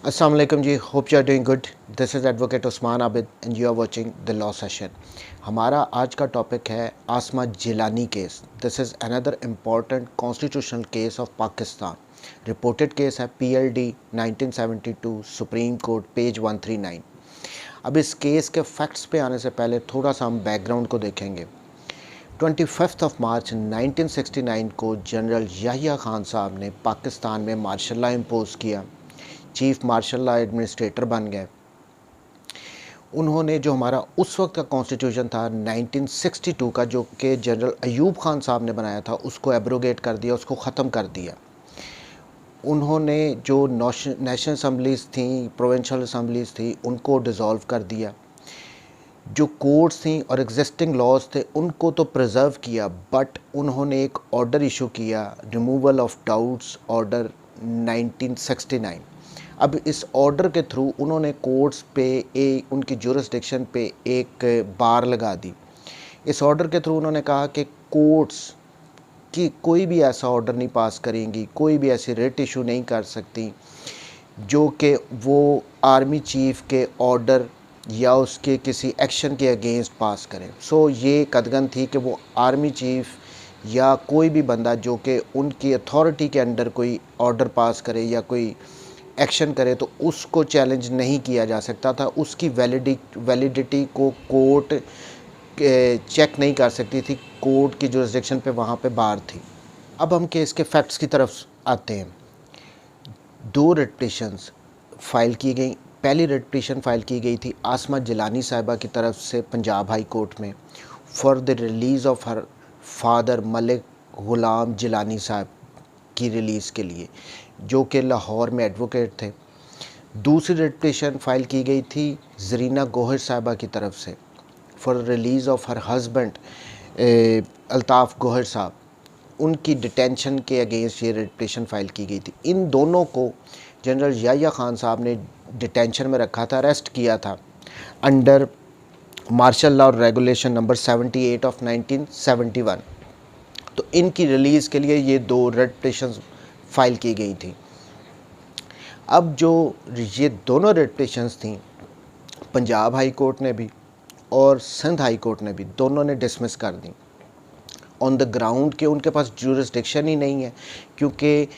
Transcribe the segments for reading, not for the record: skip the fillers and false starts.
Assalamu alaikum जी, hope you are doing good. This is advocate Usman Abid and you are watching the law session. हमारा आज का topic है Asma Jilani case. This is another important constitutional case of Pakistan. Reported case है PLD 1972 supreme court page 139। अब इस case के facts पे आने से पहले थोड़ा सा हम बैकग्राउंड को देखेंगे। 25 मार्च 1969 को जनरल याहिया खान साहब ने पाकिस्तान में मार्शल लॉ इम्पोज़ किया। चीफ मार्शल लॉ एडमिनिस्ट्रेटर बन गए। उन्होंने जो हमारा उस वक्त का कॉन्स्टिट्यूशन था 1962 का, जो कि जनरल अयूब खान साहब ने बनाया था, उसको एब्रोगेट कर दिया, उसको ख़त्म कर दिया। उन्होंने जो नेशनल असम्बलीज़ थी, प्रोविंशियल असम्बलीज़ थी, उनको डिज़ोल्व कर दिया। जो कोर्ट्स थी और एग्जिस्टिंग लॉज थे उनको तो प्रिजर्व किया, बट उन्होंने एक ऑर्डर इशू किया, रिमूवल ऑफ डाउट्स ऑर्डर 1969। अब इस ऑर्डर के थ्रू उन्होंने कोर्ट्स पे उनकी जुरिस्डिक्शन पे एक बार लगा दी। इस ऑर्डर के थ्रू उन्होंने कहा कि कोर्ट्स की कोई भी ऐसा ऑर्डर नहीं पास करेंगी, कोई भी ऐसी रिट इशू नहीं कर सकती जो कि वो आर्मी चीफ़ के ऑर्डर या उसके किसी एक्शन के अगेंस्ट पास करें। सो ये कदगन थी कि वो आर्मी चीफ़ या कोई भी बंदा जो कि उनकी अथॉरिटी के अंडर कोई ऑर्डर पास करे या कोई एक्शन करे तो उसको चैलेंज नहीं किया जा सकता था। उसकी वैलिडिटी को कोर्ट चेक नहीं कर सकती थी, कोर्ट की जुरिस्डिक्शन पे वहाँ पे बार थी। अब हम केस के फैक्ट्स की तरफ आते हैं। दो रिट पिटिशंस फ़ाइल की गई। पहली रिट पिटिशन फ़ाइल की गई थी आसमा जिलानी साहिबा की तरफ से पंजाब हाई कोर्ट में for the release of her father Malik Ghulam Jilani साहब की रिलीज़ के लिए, जो कि लाहौर में एडवोकेट थे। दूसरी रिट पिटिशन फ़ाइल की गई थी ज़रीना गोहर साहिबा की तरफ से for release of her husband Altaf Gohar साहब, उनकी डिटेंशन के अगेंस्ट ये रिट पिटिशन फ़ाइल की गई थी। इन दोनों को जनरल याहिया खान साहब ने डिटेंशन में रखा था, अरेस्ट किया था under martial law regulation number 78 of 1971। तो इनकी रिलीज़ के लिए ये दो रिट पिटिशन फ़ाइल की गई थी। अब जो ये दोनों रिट पिटिशंस थी, पंजाब हाई कोर्ट ने भी और सिंध हाई कोर्ट ने भी, दोनों ने डिसमिस कर दी ऑन द ग्राउंड के उनके पास जुरिस्डिक्शन ही नहीं है, क्योंकि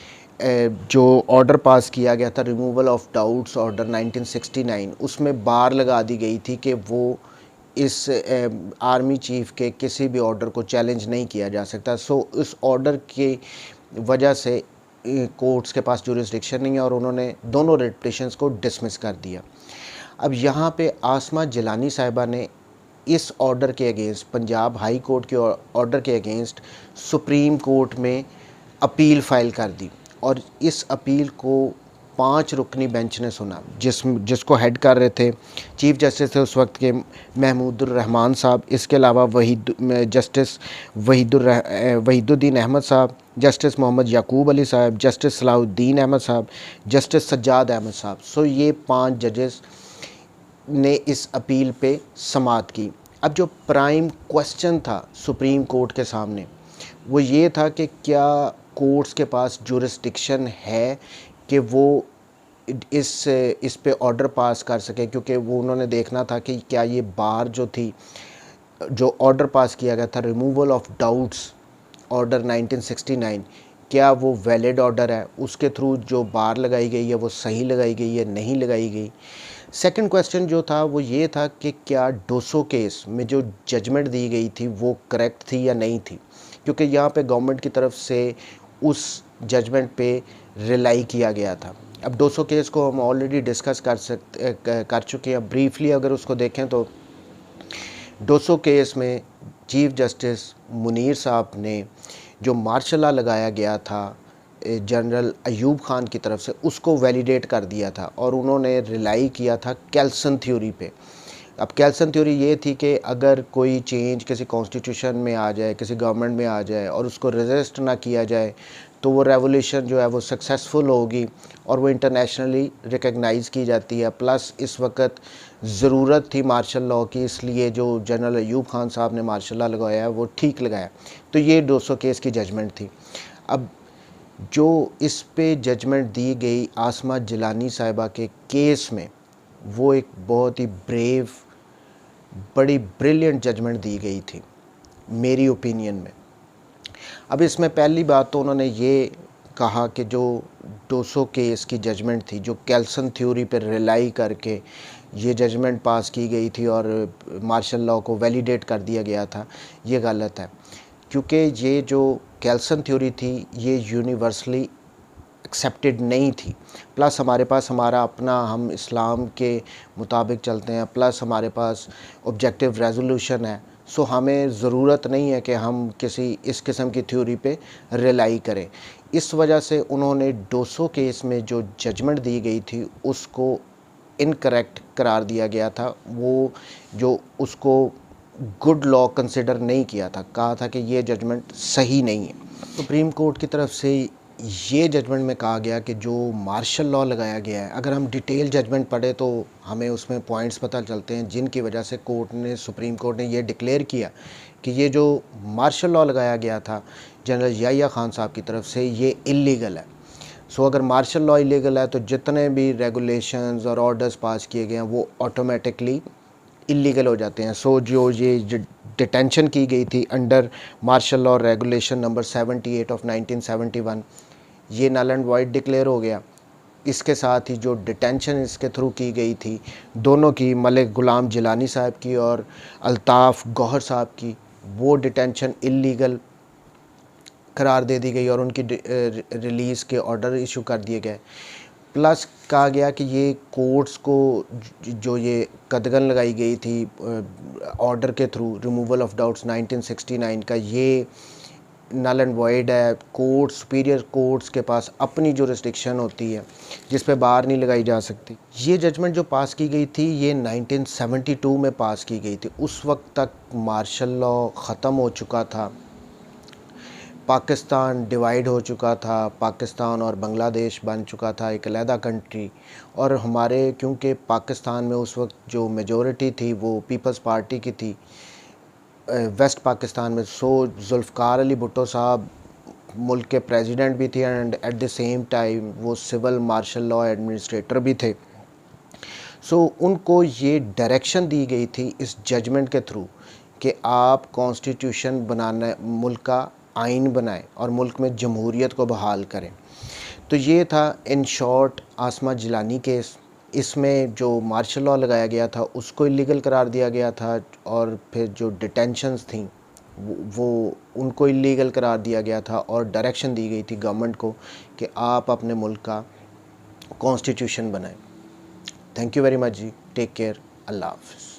जो ऑर्डर पास किया गया था रिमूवल ऑफ डाउट्स ऑर्डर 1969, उसमें बार लगा दी गई थी कि वो इस आर्मी चीफ़ के किसी भी ऑर्डर को चैलेंज नहीं किया जा सकता। सो इस ऑर्डर की वजह से कोर्ट्स के पास जुरिस्डिक्शन नहीं है और उन्होंने दोनों रिट पिटिशंस को डिसमिस कर दिया। अब यहाँ पे आसमा जिलानी साहिबा ने इस ऑर्डर के अगेंस्ट, पंजाब हाई कोर्ट के ऑर्डर के अगेंस्ट सुप्रीम कोर्ट में अपील फ़ाइल कर दी और इस अपील को 5 रुकनी बेंच ने सुना, जिसको हेड कर रहे थे चीफ़ जस्टिस थे उस वक्त के महमूदुर रहमान साहब। इसके अलावा जस्टिस वहीदुद्दीन अहमद साहब, जस्टिस मोहम्मद याकूब अली साहब, जस्टिस सलाहुद्दीन अहमद साहब, जस्टिस सज्जाद अहमद साहब। सो ये 5 जजेस ने इस अपील पे समाअत की। अब जो प्राइम क्वेश्चन था सुप्रीम कोर्ट के सामने वो ये था कि क्या कोर्ट्स के पास जुरिस्डिक्शन है कि वो इस पे ऑर्डर पास कर सके, क्योंकि वो उन्होंने देखना था कि क्या ये बार जो थी, जो ऑर्डर पास किया गया था रिमूवल ऑफ डाउट्स ऑर्डर 1969, क्या वो वैलिड ऑर्डर है, उसके थ्रू जो बार लगाई गई है वो सही लगाई गई है, नहीं लगाई गई। सेकंड क्वेश्चन जो था वो ये था कि क्या डोसो केस में जो जजमेंट दी गई थी वो करेक्ट थी या नहीं थी, क्योंकि यहाँ पे गवर्नमेंट की तरफ से उस जजमेंट पे रिलाई किया गया था। अब डोसो केस को हम ऑलरेडी डिस्कस कर चुके हैं। ब्रीफली अगर उसको देखें तो डोसो केस में चीफ जस्टिस मुनीर साहब ने जो मार्शल लॉ लगाया गया था जनरल अयूब खान की तरफ से, उसको वैलिडेट कर दिया था और उन्होंने रिलाई किया था कैल्सन थ्योरी पे। अब कैल्सन थ्योरी ये थी कि अगर कोई चेंज किसी कॉन्स्टिट्यूशन में आ जाए, किसी गवर्नमेंट में आ जाए और उसको रेजिस्ट ना किया जाए तो वो रेवोल्यूशन जो है वो सक्सेसफुल होगी और वो इंटरनेशनली रिकग्नाइज़ की जाती है। प्लस इस वक्त ज़रूरत थी मार्शल लॉ की, इसलिए जो जनरल अयूब खान साहब ने मार्शल लॉ लगाया है वो ठीक लगाया। तो ये 200 केस की जजमेंट थी। अब जो इस पे जजमेंट दी गई आसमा जिलानी साहिबा के केस में, वो एक बहुत ही ब्रेव, बड़ी ब्रिलियंट जजमेंट दी गई थी मेरी ओपिनियन में। अब इसमें पहली बात तो उन्होंने ये कहा कि जो 200 केस की जजमेंट थी, जो कैल्सन थ्योरी पर रिलाई करके ये जजमेंट पास की गई थी और मार्शल लॉ को वैलिडेट कर दिया गया था, ये गलत है। क्योंकि ये जो कैल्सन थ्योरी थी ये यूनिवर्सली एक्सेप्टेड नहीं थी। प्लस हमारे पास हमारा अपना, हम इस्लाम के मुताबिक चलते हैं, प्लस हमारे पास ऑब्जेक्टिव रेजोल्यूशन है। सो हमें ज़रूरत नहीं है कि हम किसी इस किस्म की थ्योरी पे रिलाई करें। इस वजह से उन्होंने 200 केस में जो जजमेंट दी गई थी उसको इनकरेक्ट करार दिया गया था। वो जो उसको गुड लॉ कंसिडर नहीं किया था, कहा था कि ये जजमेंट सही नहीं है। सुप्रीम कोर्ट की तरफ से ये जजमेंट में कहा गया कि जो मार्शल लॉ लगाया गया है, अगर हम डिटेल जजमेंट पढ़े तो हमें उसमें पॉइंट्स पता चलते हैं जिनकी वजह से सुप्रीम कोर्ट ने ये डिक्लेयर किया कि ये जो मार्शल लॉ लगाया गया था जनरल याहिया खान साहब की तरफ से, ये इलीगल है। सो अगर मार्शल लॉ इलीगल है तो जितने भी रेगुलेशंस और ऑर्डर्स पास किए गए हैं वो ऑटोमेटिकली इलीगल हो जाते हैं। सो जो ये डिटेंशन की गई थी under martial law regulation number 78 of 1971, ये नल एंड वाइड डिक्लेयर हो गया। इसके साथ ही जो डिटेंशन इसके थ्रू की गई थी दोनों की, मलिक ग़ुलाम जिलानी साहब की और अल्ताफ़ गौहर साहब की, वो डिटेंशन इलीगल करार दे दी गई और उनकी रिलीज़ के ऑर्डर इशू कर दिए गए। प्लस कहा गया कि ये कोर्ट्स को जो ये कदगन लगाई गई थी ऑर्डर के थ्रू, रिमूवल ऑफ डाउट्स 1969 का, ये नल एंड वॉइड है। कोर्ट, सुपीरियर कोर्ट्स के पास अपनी जो रिस्ट्रिक्शन होती है जिस पे बार नहीं लगाई जा सकती। ये जजमेंट जो पास की गई थी ये 1972 में पास की गई थी। उस वक्त तक मार्शल लॉ ख़त्म हो चुका था, पाकिस्तान डिवाइड हो चुका था, पाकिस्तान और बांग्लादेश बन चुका था एक अलहदा कंट्री। और हमारे, क्योंकि पाकिस्तान में उस वक्त जो मेजॉरिटी थी वो पीपल्स पार्टी की थी वेस्ट पाकिस्तान में, सो जुल्फ़िकार अली भुट्टो साहब मुल्क के प्रेसिडेंट भी थे and at the same time वो सिविल मार्शल लॉ एडमिनिस्ट्रेटर भी थे। सो उनको ये डायरेक्शन दी गई थी इस जजमेंट के थ्रू कि आप कॉन्स्टिट्यूशन बनाना, मुल्क का आइन बनाएं और मुल्क में जमहूरियत को बहाल करें। तो ये था in short Asma Jilani case. इसमें जो मार्शल लॉ लगाया गया था उसको इलीगल करार दिया गया था और फिर जो डिटेंशंस थी वो उनको इलीगल करार दिया गया था और डायरेक्शन दी गई थी गवर्नमेंट को कि आप अपने मुल्क का कॉन्स्टिट्यूशन बनाएं। थैंक यू वेरी मच जी, टेक केयर, अल्लाह हाफ़िज़।